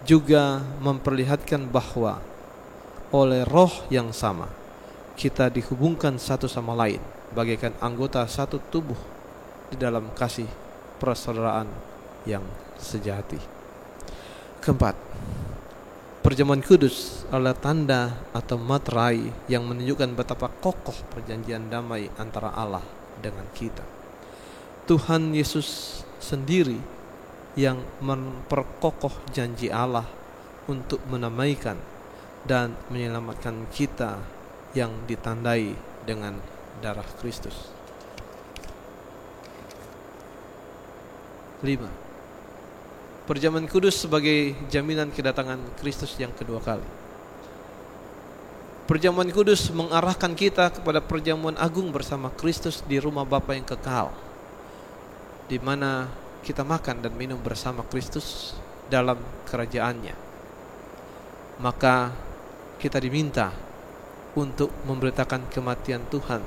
Juga memperlihatkan bahwa oleh Roh yang sama kita dihubungkan satu sama lain bagaikan anggota satu tubuh di dalam kasih persaudaraan yang sejati. Keempat, perjamuan kudus adalah tanda atau materai yang menunjukkan betapa kokoh perjanjian damai antara Allah dengan kita. Tuhan Yesus sendiri yang memperkokoh janji Allah untuk menamaikan dan menyelamatkan kita yang ditandai dengan darah Kristus. 5. Perjamuan kudus sebagai jaminan kedatangan Kristus yang kedua kali. Perjamuan kudus mengarahkan kita kepada perjamuan agung bersama Kristus di rumah Bapa yang kekal, di mana kita makan dan minum bersama Kristus dalam kerajaannya. Maka kita diminta untuk memberitakan kematian Tuhan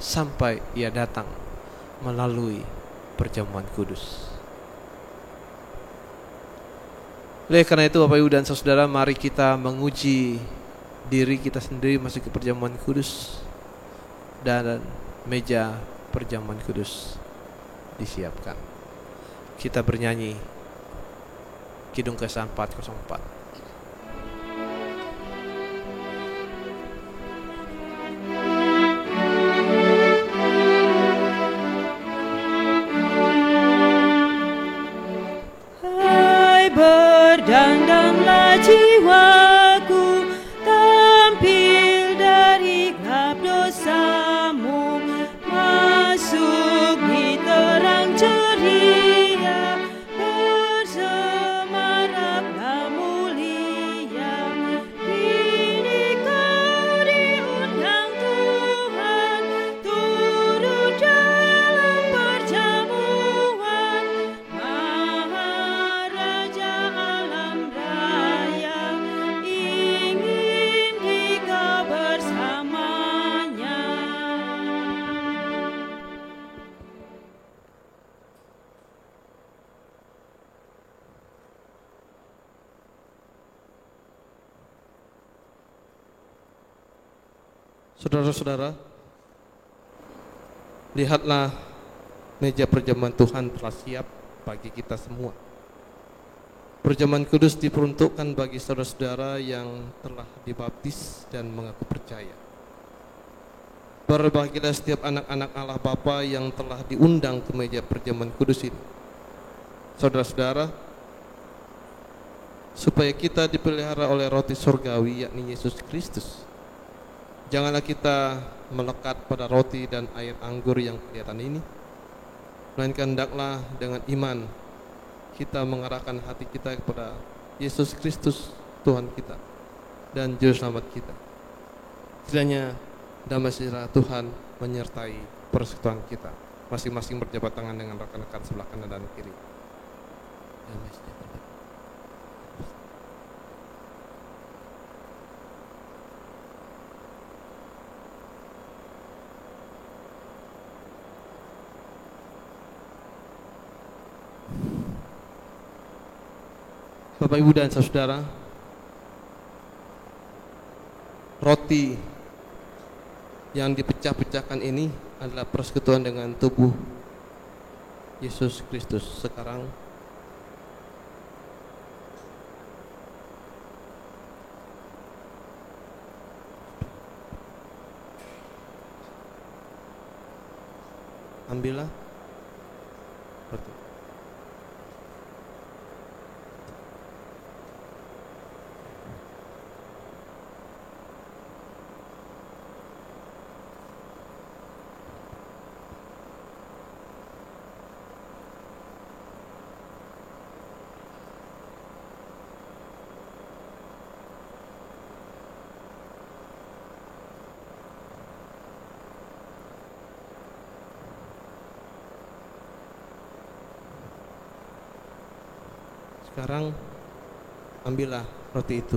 sampai Ia datang melalui perjamuan kudus. Oleh karena itu, Bapak, Ibu, dan saudara, mari kita menguji diri kita sendiri masuk ke perjamuan kudus, dan meja perjamuan kudus disiapkan. Kita bernyanyi Kidung Kesah 404. Hai, berdandanglah jiwaku, tampil dari gelap dosamu, masuk di terang ceria, bersemaraplah mulia. Kini kau diundang Tuhan, turut dalam perjamuan Maharaja alam raya, ingin dikau bersamanya. Saudara-saudara, lihatlah meja perjamuan Tuhan telah siap bagi kita semua. Perjamuan kudus diperuntukkan bagi saudara-saudara yang telah dibaptis dan mengaku percaya. Berbahagialah setiap anak-anak Allah Bapa yang telah diundang ke meja perjamuan kudus ini. Saudara-saudara, supaya kita dipelihara oleh roti surgawi yakni Yesus Kristus, janganlah kita melekat pada roti dan air anggur yang kelihatan ini, melainkan hendaklah dengan iman kita mengarahkan hati kita kepada Yesus Kristus Tuhan kita dan Juru Selamat kita. Kiranya damai sejahtera Tuhan menyertai persekutuan kita. Masing-masing berjabat tangan dengan rekan-rekan sebelah kanan dan kiri. Damai sejahtera. Bapak, Ibu, dan saudara, roti yang dipecah-pecahkan ini adalah persekutuan dengan tubuh Yesus Kristus. Sekarang ambillah roti. Sekarang ambillah roti itu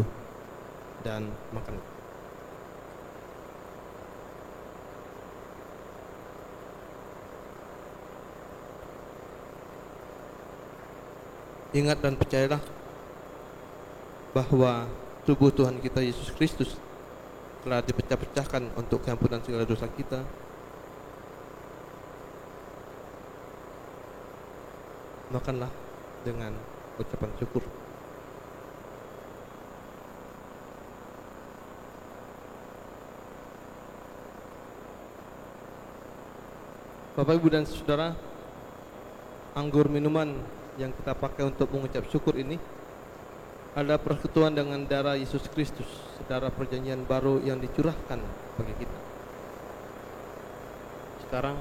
dan makan. Ingat dan percayalah bahwa tubuh Tuhan kita Yesus Kristus telah dipecah-pecahkan untuk keampunan segala dosa kita. Makanlah dengan ucapan syukur. Bapak, Ibu, dan saudara, anggur minuman yang kita pakai untuk mengucap syukur ini adalah persekutuan dengan darah Yesus Kristus, darah perjanjian baru yang dicurahkan bagi kita. Sekarang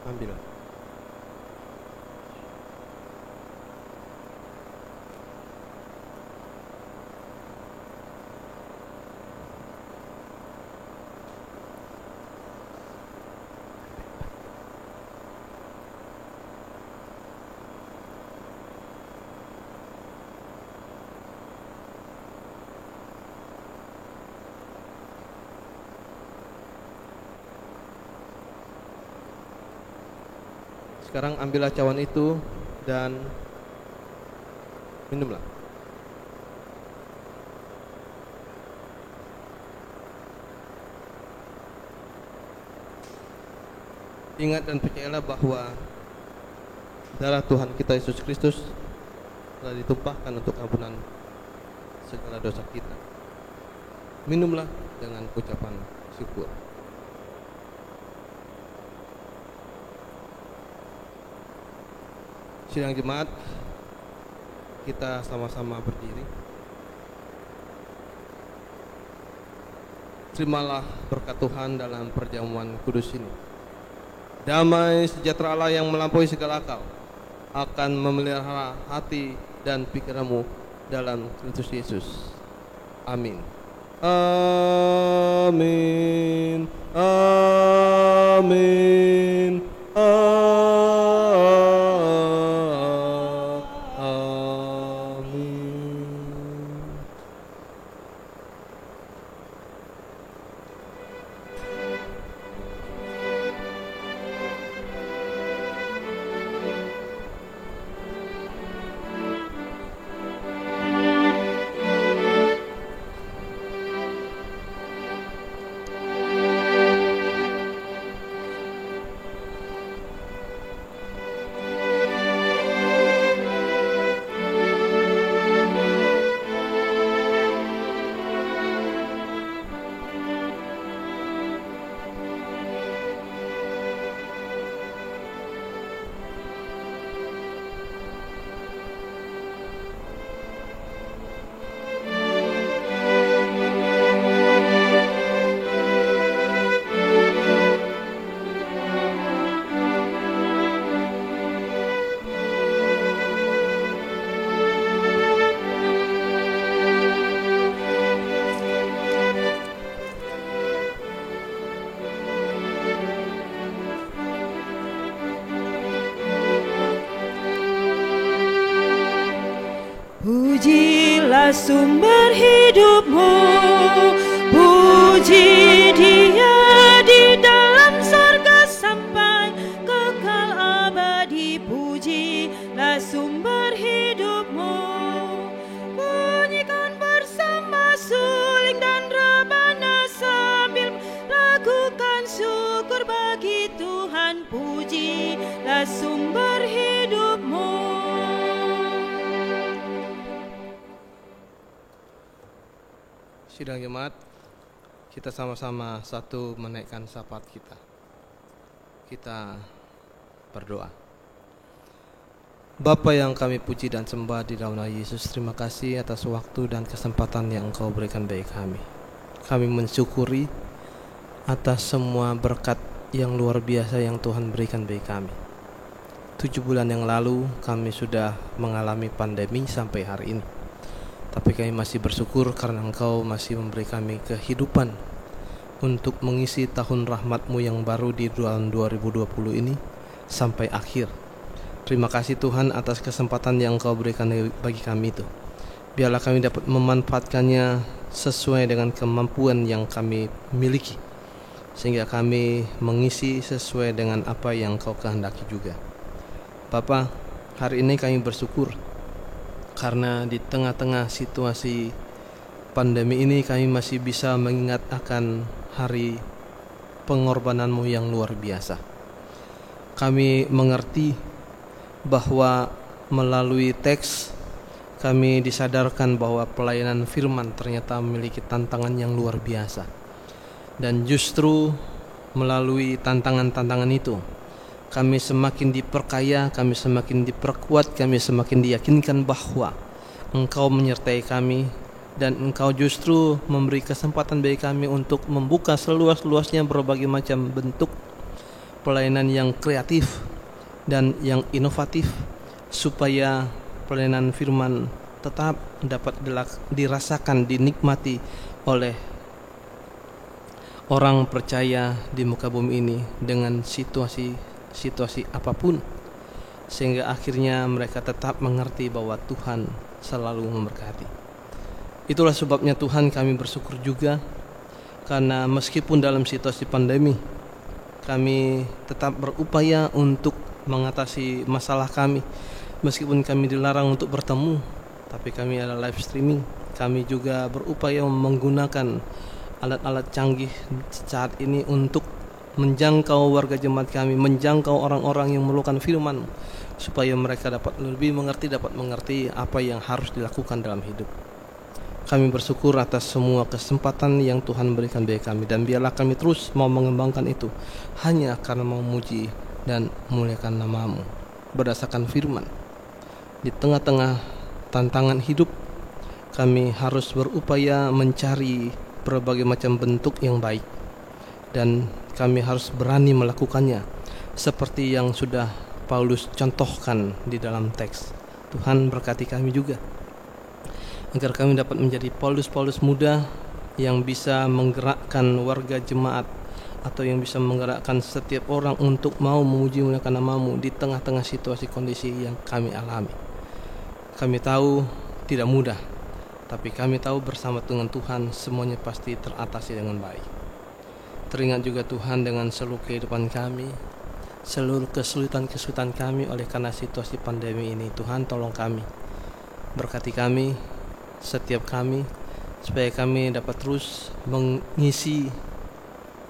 ambil. Sekarang ambillah cawan itu dan minumlah. Ingat dan percayalah bahwa darah Tuhan kita Yesus Kristus telah ditumpahkan untuk ampunan segala dosa kita. Minumlah dengan ucapan syukur. Sidang jemaat, kita sama-sama berdiri. Terimalah berkat Tuhan dalam perjamuan kudus ini. Damai sejahtera Allah yang melampaui segala akal akan memelihara hati dan pikiranmu dalam Kristus Yesus. Amin. Amin. Amin. pujilah sumber hidupmu. Puji Dia di dalam sorga sampai kekal abadi. Pujilah sumber hidupmu. Bunyikan bersama suling dan rebana sambil lakukan syukur bagi Tuhan. Pujilah sumber hidupmu. Sidang jemaat, kita sama-sama satu menaikkan syafaat kita. Kita berdoa. Bapa yang kami puji dan sembah di dalam nama Yesus, terima kasih atas waktu dan kesempatan yang Engkau berikan bagi kami. Kami mensyukuri atas semua berkat yang luar biasa yang Tuhan berikan bagi kami. 7 bulan yang lalu kami sudah mengalami pandemi sampai hari ini. Tapi kami masih bersyukur karena Engkau masih memberi kami kehidupan untuk mengisi tahun rahmat-Mu yang baru di tahun 2020 ini sampai akhir. Terima kasih Tuhan atas kesempatan yang Engkau berikan bagi kami itu. Biarlah kami dapat memanfaatkannya sesuai dengan kemampuan yang kami miliki, sehingga kami mengisi sesuai dengan apa yang Engkau kehendaki juga. Bapa, hari ini kami bersyukur karena di tengah-tengah situasi pandemi ini kami masih bisa mengingat akan hari pengorbanan-Mu yang luar biasa. Kami mengerti bahwa melalui teks kami disadarkan bahwa pelayanan firman ternyata memiliki tantangan yang luar biasa. Dan justru melalui tantangan-tantangan itu kami semakin diperkaya, kami semakin diperkuat, kami semakin diyakinkan bahwa Engkau menyertai kami dan Engkau justru memberi kesempatan bagi kami untuk membuka seluas-luasnya berbagai macam bentuk pelayanan yang kreatif dan yang inovatif, supaya pelayanan firman tetap dapat dirasakan, dinikmati oleh orang percaya di muka bumi ini dengan situasi apapun, sehingga akhirnya mereka tetap mengerti bahwa Tuhan selalu memberkati. Itulah sebabnya Tuhan kami bersyukur juga, karena meskipun dalam situasi pandemi kami tetap berupaya untuk mengatasi masalah kami. Meskipun kami dilarang untuk bertemu, tapi kami ada live streaming. Kami juga berupaya menggunakan alat-alat canggih saat ini untuk menjangkau warga jemaat kami, menjangkau orang-orang yang memerlukan firman, supaya mereka dapat lebih mengerti apa yang harus dilakukan dalam hidup. Kami bersyukur atas semua kesempatan yang Tuhan berikan bagi kami, dan biarlah kami terus mau mengembangkan itu hanya karena mau memuji dan memuliakan nama-Mu berdasarkan firman. Di tengah-tengah tantangan hidup, kami harus berupaya mencari berbagai macam bentuk yang baik, dan kami harus berani melakukannya seperti yang sudah Paulus contohkan di dalam teks. Tuhan berkati kami juga, agar kami dapat menjadi Paulus-Paulus muda yang bisa menggerakkan warga jemaat, atau yang bisa menggerakkan setiap orang untuk mau memuji memuliakan nama-Mu di tengah-tengah situasi kondisi yang kami alami. Kami tahu tidak mudah, tapi kami tahu bersama dengan Tuhan semuanya pasti teratasi dengan baik. Teringat juga Tuhan dengan seluruh kehidupan kami, seluruh kesulitan-kesulitan kami oleh karena situasi pandemi ini. Tuhan tolong kami, berkati kami, setiap kami, supaya kami dapat terus mengisi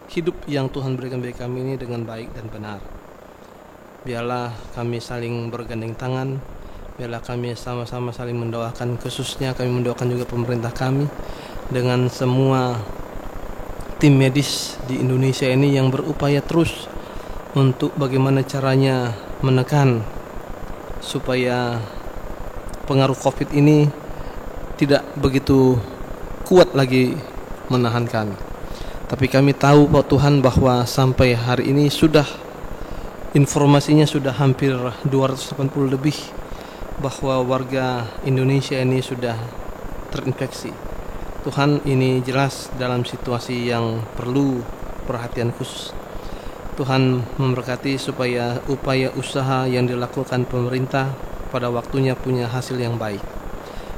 hidup yang Tuhan berikan bagi kami ini dengan baik dan benar. Biarlah kami saling bergandeng tangan, biarlah kami sama-sama saling mendoakan, khususnya kami mendoakan juga pemerintah kami dengan semua tim medis di Indonesia ini yang berupaya terus untuk bagaimana caranya menekan supaya pengaruh COVID ini tidak begitu kuat lagi menahan kami. Tapi kami tahu bahwa Tuhan, bahwa sampai hari ini sudah informasinya sudah hampir 280 lebih bahwa warga Indonesia ini sudah terinfeksi. Tuhan, ini jelas dalam situasi yang perlu perhatian khusus. Tuhan memberkati supaya upaya usaha yang dilakukan pemerintah pada waktunya punya hasil yang baik.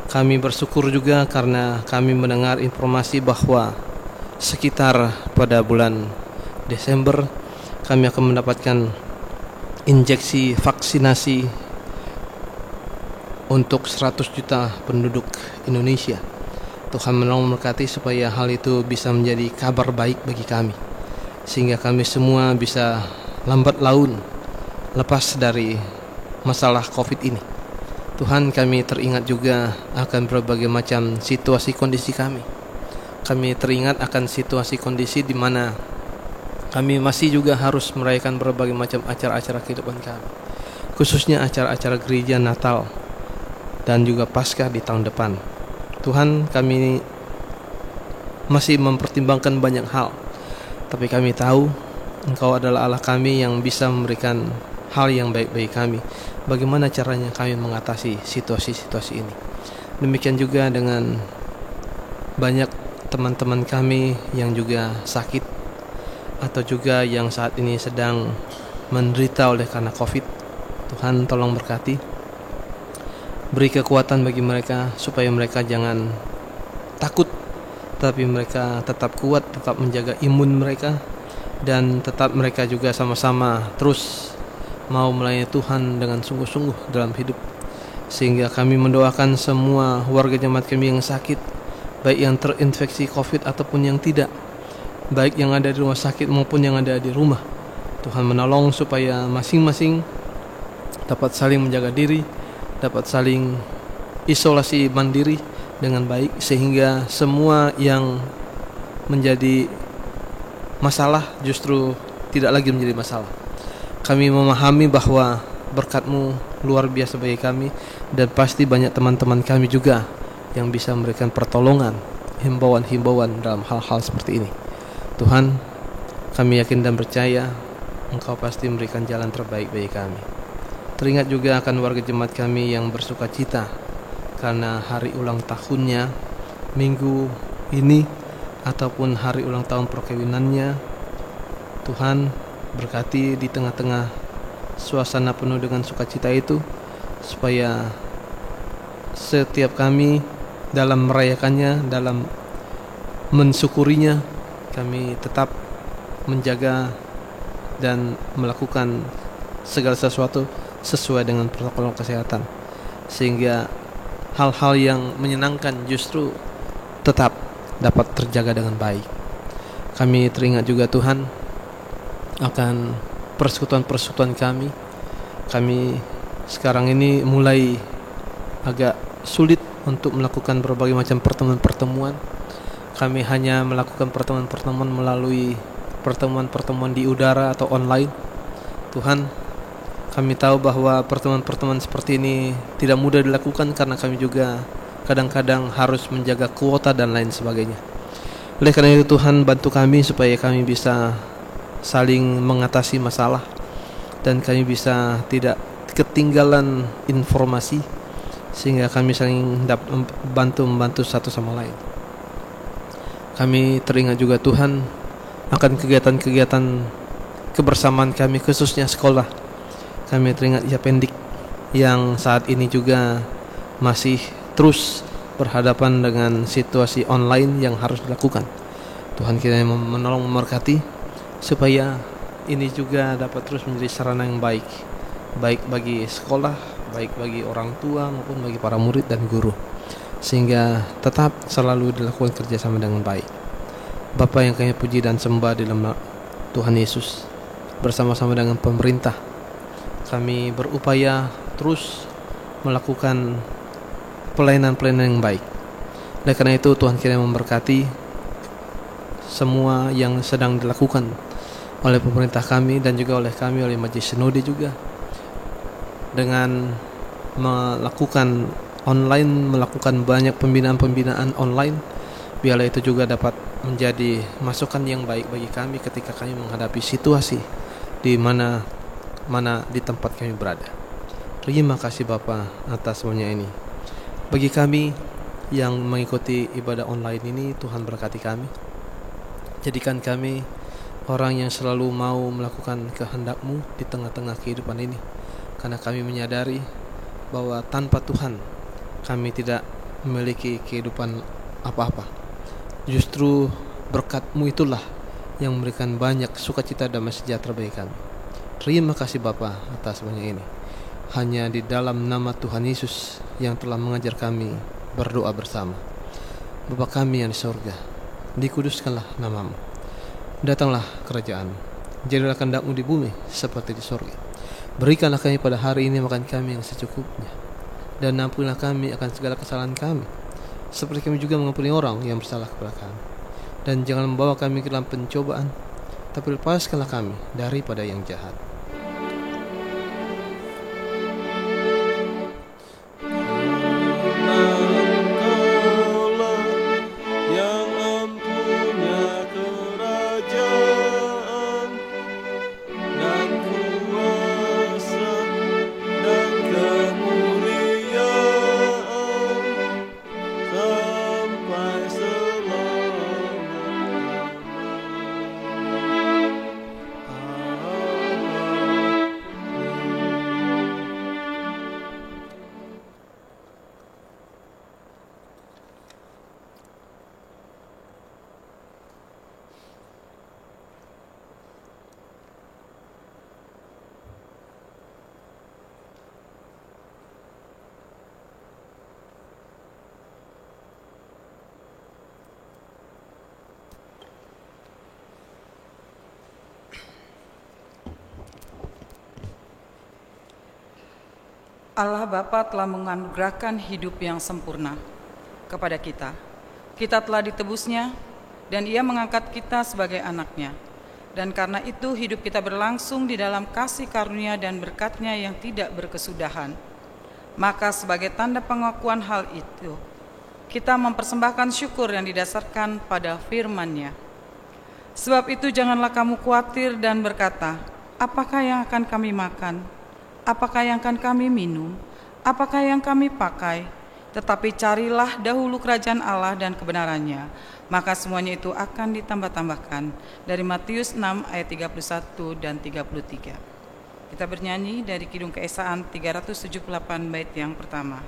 Kami bersyukur juga karena kami mendengar informasi bahwa sekitar pada bulan Desember kami akan mendapatkan injeksi vaksinasi untuk 100 juta penduduk Indonesia. Tuhan menolong memberkati supaya hal itu bisa menjadi kabar baik bagi kami, sehingga kami semua bisa lambat laun lepas dari masalah COVID ini. Tuhan, kami teringat juga akan berbagai macam situasi kondisi kami. Kami teringat akan situasi kondisi di mana kami masih juga harus merayakan berbagai macam acara-acara kehidupan kami, khususnya acara-acara gereja Natal dan juga Paskah di tahun depan. Tuhan, kami masih mempertimbangkan banyak hal, tapi kami tahu Engkau adalah Allah kami yang bisa memberikan hal yang baik bagi kami. Bagaimana caranya kami mengatasi situasi-situasi ini. Demikian juga dengan banyak teman-teman kami yang juga sakit atau juga yang saat ini sedang menderita oleh karena COVID. Tuhan, tolong berkati, beri kekuatan bagi mereka supaya mereka jangan takut, tapi mereka tetap kuat, tetap menjaga imun mereka, dan tetap mereka juga sama-sama terus mau melayani Tuhan dengan sungguh-sungguh dalam hidup. Sehingga kami mendoakan semua warga jemaat kami yang sakit, baik yang terinfeksi COVID ataupun yang tidak, baik yang ada di rumah sakit maupun yang ada di rumah. Tuhan menolong supaya masing-masing dapat saling menjaga diri, dapat saling isolasi mandiri dengan baik, sehingga semua yang menjadi masalah justru tidak lagi menjadi masalah. Kami memahami bahwa berkat-Mu luar biasa bagi kami, dan pasti banyak teman-teman kami juga yang bisa memberikan pertolongan, himbauan-himbauan dalam hal-hal seperti ini. Tuhan, kami yakin dan percaya Engkau pasti memberikan jalan terbaik bagi kami. Teringat juga akan warga jemaat kami yang bersuka cita karena hari ulang tahunnya minggu ini ataupun hari ulang tahun perkawinannya. Tuhan, berkati di tengah-tengah suasana penuh dengan sukacita itu, supaya setiap kami dalam merayakannya, dalam mensyukurinya, kami tetap menjaga dan melakukan segala sesuatu sesuai dengan protokol kesehatan, sehingga hal-hal yang menyenangkan justru tetap dapat terjaga dengan baik. Kami teringat juga Tuhan akan persekutuan-persekutuan kami. Kami sekarang ini mulai agak sulit untuk melakukan berbagai macam pertemuan-pertemuan. Kami hanya melakukan pertemuan-pertemuan melalui pertemuan-pertemuan di udara atau online. Tuhan, kami tahu bahwa pertemuan-pertemuan seperti ini tidak mudah dilakukan karena kami juga kadang-kadang harus menjaga kuota dan lain sebagainya. Oleh karena itu Tuhan, bantu kami supaya kami bisa saling mengatasi masalah dan kami bisa tidak ketinggalan informasi, sehingga kami saling membantu satu sama lain. Kami teringat juga Tuhan akan kegiatan-kegiatan kebersamaan kami, khususnya sekolah. Kami teringat Yapendik yang saat ini juga masih terus berhadapan dengan situasi online yang harus dilakukan. Tuhan kiranya menolong memberkati supaya ini juga dapat terus menjadi sarana yang baik bagi sekolah, baik bagi orang tua maupun bagi para murid dan guru, sehingga tetap selalu dilakukan kerjasama dengan baik. Bapa yang kami puji dan sembah di dalam Tuhan Yesus, bersama-sama dengan pemerintah, kami berupaya terus melakukan pelayanan-pelayanan yang baik. Oleh karena itu Tuhan kiranya memberkati semua yang sedang dilakukan oleh pemerintah kami dan juga oleh kami, oleh Majelis Sinode juga, dengan melakukan online, melakukan banyak pembinaan-pembinaan online. Biarlah itu juga dapat menjadi masukan yang baik bagi kami ketika kami menghadapi situasi di mana di tempat kami berada. Terima kasih Bapa atas semuanya ini. Bagi kami yang mengikuti ibadah online ini, Tuhan berkati kami. Jadikan kami orang yang selalu mau melakukan kehendak-Mu di tengah-tengah kehidupan ini. Karena kami menyadari bahwa tanpa Tuhan kami tidak memiliki kehidupan apa-apa. Justru berkat-Mu itulah yang memberikan banyak sukacita dan sejahtera bagi kami. Terima kasih Bapa atas banyak ini. Hanya di dalam nama Tuhan Yesus yang telah mengajar kami berdoa bersama. Bapa kami yang di sorga, dikuduskanlah nama-Mu. Datanglah kerajaan-Mu. Jadilah kehendak-Mu di bumi seperti di sorga. Berikanlah kami pada hari ini makan kami yang secukupnya. Dan ampunilah kami akan segala kesalahan kami, seperti kami juga mengampuni orang yang bersalah kepada kami. Dan jangan membawa kami ke dalam pencobaan, tapi lepaskanlah kami daripada yang jahat. Allah Bapa telah menganugerahkan hidup yang sempurna kepada kita. Kita telah ditebusnya dan Ia mengangkat kita sebagai anaknya. Dan karena itu hidup kita berlangsung di dalam kasih karunia dan berkat-Nya yang tidak berkesudahan. Maka sebagai tanda pengakuan hal itu, kita mempersembahkan syukur yang didasarkan pada firman-Nya. Sebab itu janganlah kamu khawatir dan berkata, apakah yang akan kami makan? Apakah yang akan kami minum? Apakah yang kami pakai? Tetapi carilah dahulu kerajaan Allah dan kebenarannya, maka semuanya itu akan ditambah-tambahkan. Dari Matius 6 ayat 31 dan 33. Kita bernyanyi dari Kidung Keesaan 378 bait yang pertama.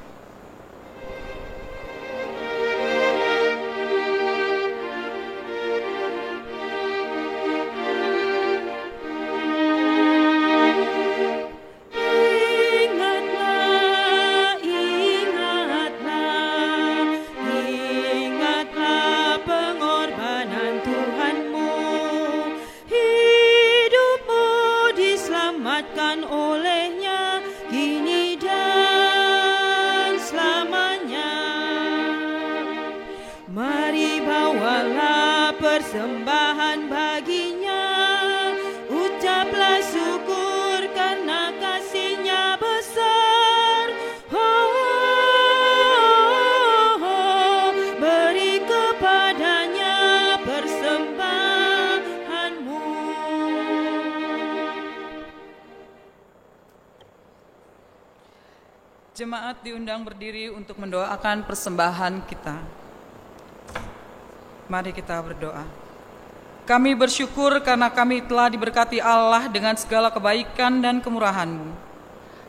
Persembahan baginya, ucaplah syukur karena kasih-Nya besar. Beri kepadanya persembahanmu. Jemaat diundang berdiri untuk mendoakan persembahan kita. Mari kita berdoa. Kami bersyukur karena kami telah diberkati Allah dengan segala kebaikan dan kemurahan-Mu.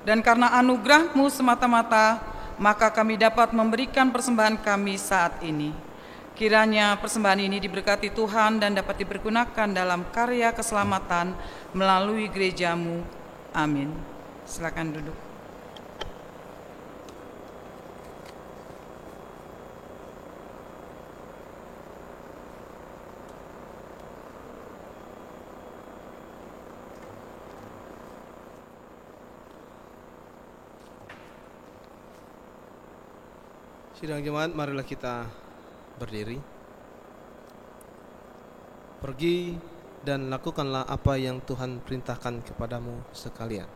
Dan karena anugerah-Mu semata-mata, maka kami dapat memberikan persembahan kami saat ini. Kiranya persembahan ini diberkati Tuhan dan dapat dipergunakan dalam karya keselamatan melalui gereja-Mu. Amin. Silakan duduk. Sidang jemaat, marilah kita berdiri. Pergi dan lakukanlah apa yang Tuhan perintahkan kepadamu sekalian.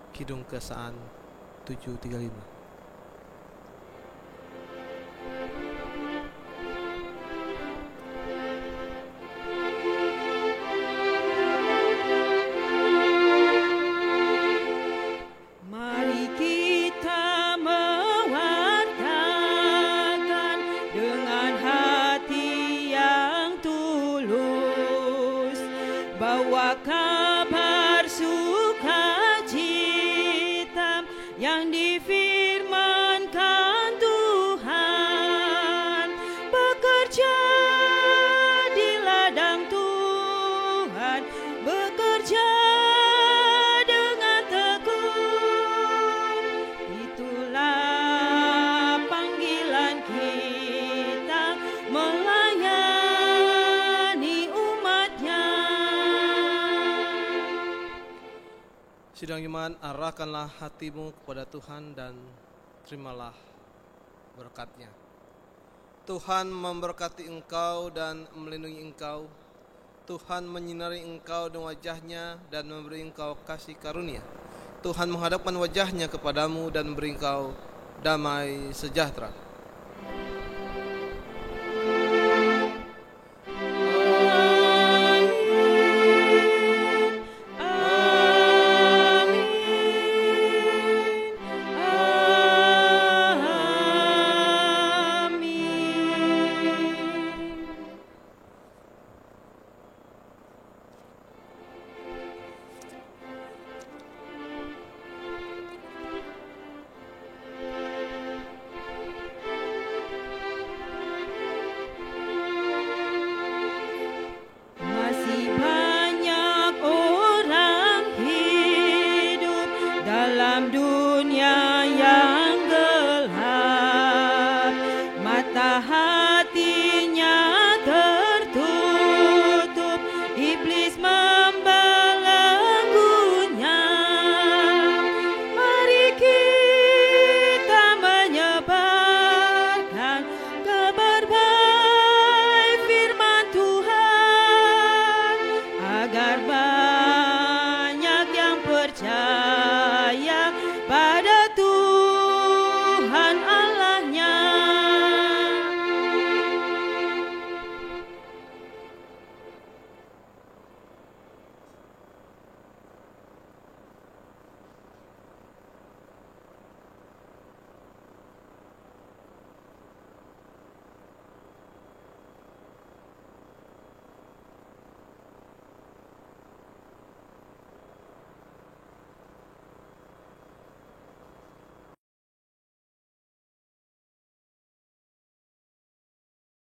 Kidung Keesaan 735. Bawa kabar sukacita yang difirmankan beriman, arahkanlah hatimu kepada Tuhan dan terimalah berkat-Nya. Tuhan memberkati engkau dan melindungi engkau. Tuhan menyinari engkau dengan wajah-Nya dan memberi engkau kasih karunia. Tuhan menghadapkan wajah-Nya kepadamu dan memberi engkau damai sejahtera. Masih banyak orang hidup dalam dunia yang gelap. Mata hatinya tertutup, iblis membelenggunya. Mari kita menyebarkan kabar baik firman Tuhan, agar banyak yang percaya.